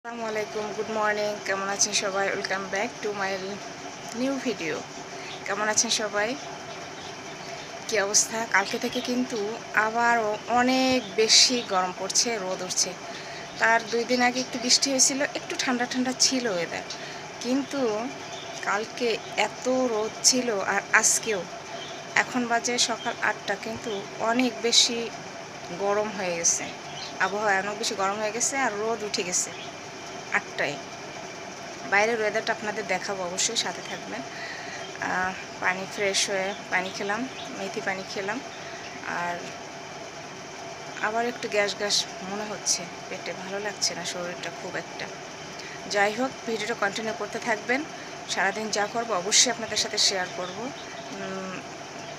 আসসালামু আলাইকুম, good morning. কেমন আছেন সবাই? Welcome back to my new video. কেমন আছেন সবাই? কি অবস্থা? কালকে থেকে কিন্তু আবারও অনেক বেশি গরম পড়ছে, রোদ উঠছে। তার 2 দিন আগে একটু বৃষ্টি হয়েছিল, একটু ঠান্ডা ঠান্ডা ছিল ওয়েদার, কিন্তু কালকে এত রোদ ছিল। আর আজকেও এখন বাজে সকাল 8টা, কিন্তু অনেক বেশি গরম হয়ে গেছে। আবহাওয়া অনেক বেশি গরম হয়ে গেছে আর রোদ উঠে গেছে 8টায়। বাইরের ওয়েদারটা আপনাদের দেখাবো, অবশ্যই সাথে থাকবেন। পানি ফ্রেশ হয়ে পানি খেলাম, মেথি পানি খেলাম। আর আবার একটু গ্যাস গ্যাস মনে হচ্ছে, পেটে ভালো লাগছে না, শরীরটা খুব একটা। যাই হোক, ভিডিওটা কন্টিনিউ করতে থাকবেন। সারাদিন যা করবো অবশ্যই আপনাদের সাথে শেয়ার করব।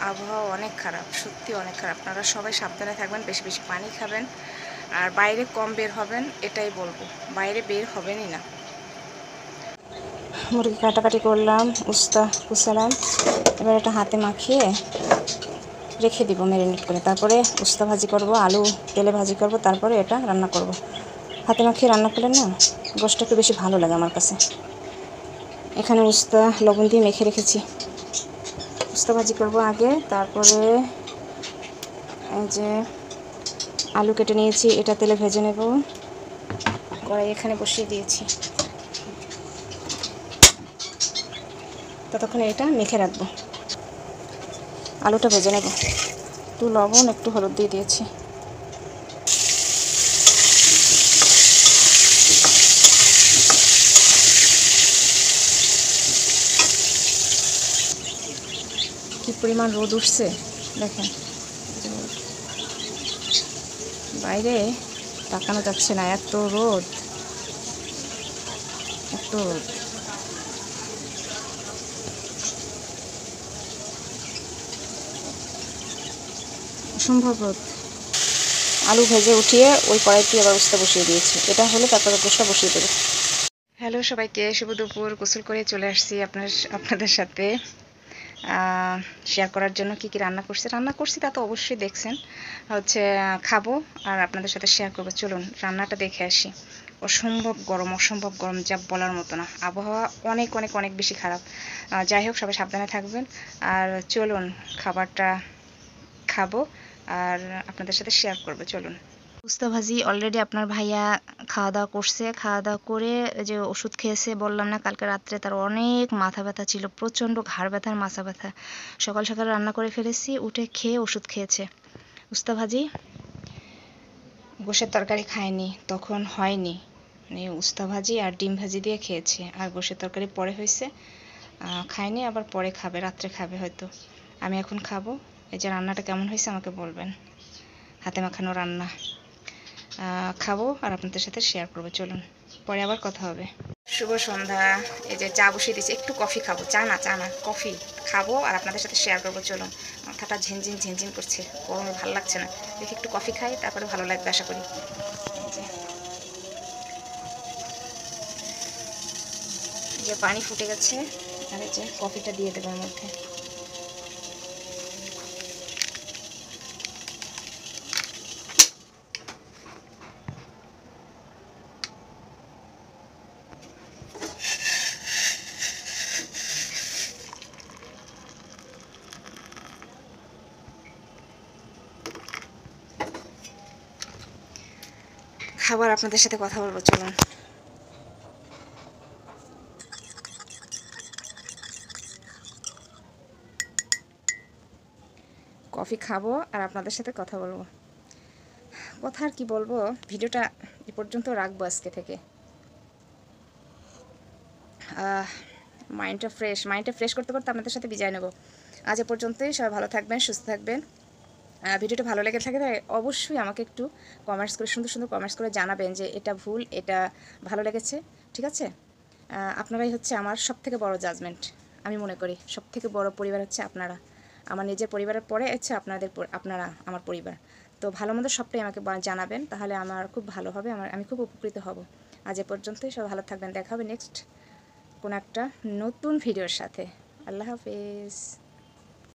আবহাওয়া অনেক খারাপ, সত্যি অনেক খারাপ। আপনারা সবাই সাবধানে থাকবেন, বেশি বেশি পানি খাবেন, আর বাইরে কম বের হবেন, এটাই বলবো। বাইরে বের হবেনই না। মুরগি কাটাকাটি করলাম, উস্তা কুচালাম। এবার এটা হাতে মাখিয়ে রেখে দিব ম্যারিনেট করে। তারপরে উস্তা ভাজি করব, আলু তেলে ভাজি করব, তারপরে এটা রান্না করব। হাতে মাখিয়ে রান্না করলে না গোশতটা একটু বেশি ভালো লাগে আমার কাছে। এখানে উস্তা লবণ দিয়ে মেখে রেখেছি। উস্তা ভাজি করব আগে, তারপরে এই যে আলু কেটে নিয়েছি, এটা তেলে ভেজে নেব। কড়াই এখানে বসিয়ে দিয়েছি, ততক্ষণে এটা মেখে রাখবো। আলুটা ভেজে নেব। একটু লবণ, একটু হলুদ দিয়ে দিয়েছি। কি পরিমাণ রোদ উঠছে দেখেন, বাইরে তাকানো যাচ্ছে না, এত রোদ, এত রোদ। অসম্ভব রোদ। আলু ভেজে উঠিয়ে ওই কড়াইতে আবার উস্তা বসিয়ে দিয়েছি। এটা হলে তারপরে গোশতটা বসিয়ে দেবো। হ্যালো সবাইকে, শুভ দুপুর। গোসল করে চলে আসছি আপনাদের সাথে শেয়ার করার জন্য কি কি রান্না করছি তা তো অবশ্যই দেখছেন। খাবো আর আপনাদের সাথে শেয়ার করবো। চলুন রান্নাটা দেখে আসি। অসম্ভব গরম, যা বলার মতো না। আবহাওয়া অনেক অনেক অনেক বেশি খারাপ। যাই হোক, সবাই সাবধানে থাকবেন। আর চলুন খাবারটা খাবো আর আপনাদের সাথে শেয়ার করবো। চলুন। উস্তা ভাজি অলরেডি আপনার ভাইয়া খাওয়া দাওয়া করছে। খাওয়া দাওয়া করে যে ওষুধ খেয়েছে বললাম না, কালকে রাত্রে তার অনেক মাথা ব্যথা ছিল, প্রচণ্ড ঘাড় ব্যথা, মাথা ব্যথা। সকাল সকাল রান্না করে ফেলেছি, উঠে খেয়ে ওষুধ খেয়েছে। উস্তা ভাজি, গোশের তরকারি খায়নি, তখন হয়নি, মানে উস্তা ভাজি আর ডিম ভাজি দিয়ে খেয়েছে। আর গোশের তরকারি পরে হয়েছে, খায়নি, আবার পরে খাবে, রাত্রে খাবে হয়তো। আমি এখন খাবো। এই যে রান্নাটা কেমন হয়েছে আমাকে বলবেন। হাতে মাখানো রান্না। খাবো আর আপনাদের সাথে শেয়ার করবো। চলুন, পরে আবার কথা হবে। শুভ সন্ধ্যা। এই যে চা বসিয়ে দিয়েছি, একটু কফি খাবো। চা না কফি খাবো আর আপনাদের সাথে শেয়ার করবো। চলুন। মাথাটা ঝিনঝিন ঝিনঝিন করছে, গরমে ভালো লাগছে না। দেখি একটু কফি খাই, তারপরে ভালো লাগবে আশা করি। এই যে পানি ফুটে গেছে, আর এই যে কফিটা দিয়ে দেবো এর মধ্যে। খাবার আপনাদের সাথে কথা বলবো। চলুন। কফি খাবো আর আপনাদের সাথে কথা বলবো। কথা আর কি বলবো, ভিডিওটা এ পর্যন্ত রাখবো আজকে থেকে। মাইন্ডটা ফ্রেশ করতে করতে আপনাদের সাথে বিদায় নেব। আজ এ পর্যন্তই। সবাই ভালো থাকবেন, সুস্থ থাকবেন। ভিডিওটা ভালো লেগে থাকে অবশ্যই আমাকে একটু কমেন্টস করে, সুন্দর সুন্দর কমেন্টস করে জানাবেন যে এটা ভুল, এটা ভালো লেগেছে। ঠিক আছে? আপনারাই হচ্ছে আমার সবথেকে বড় জাজমেন্ট। আমি মনে করি সবথেকে বড় পরিবার হচ্ছে আপনারা। আমার নিজের পরিবারের পরে হচ্ছে আপনারা আমার পরিবার। তো ভালো মন্দ সবটাই আমাকে জানাবেন, তাহলে আমার খুব ভালো হবে, আমি খুব উপকৃত হব। আজ এ পর্যন্তই। সবাই ভালো থাকবেন। দেখা হবে নেক্সট কোনো একটা নতুন ভিডিওর সাথে। আল্লাহ হাফেজ।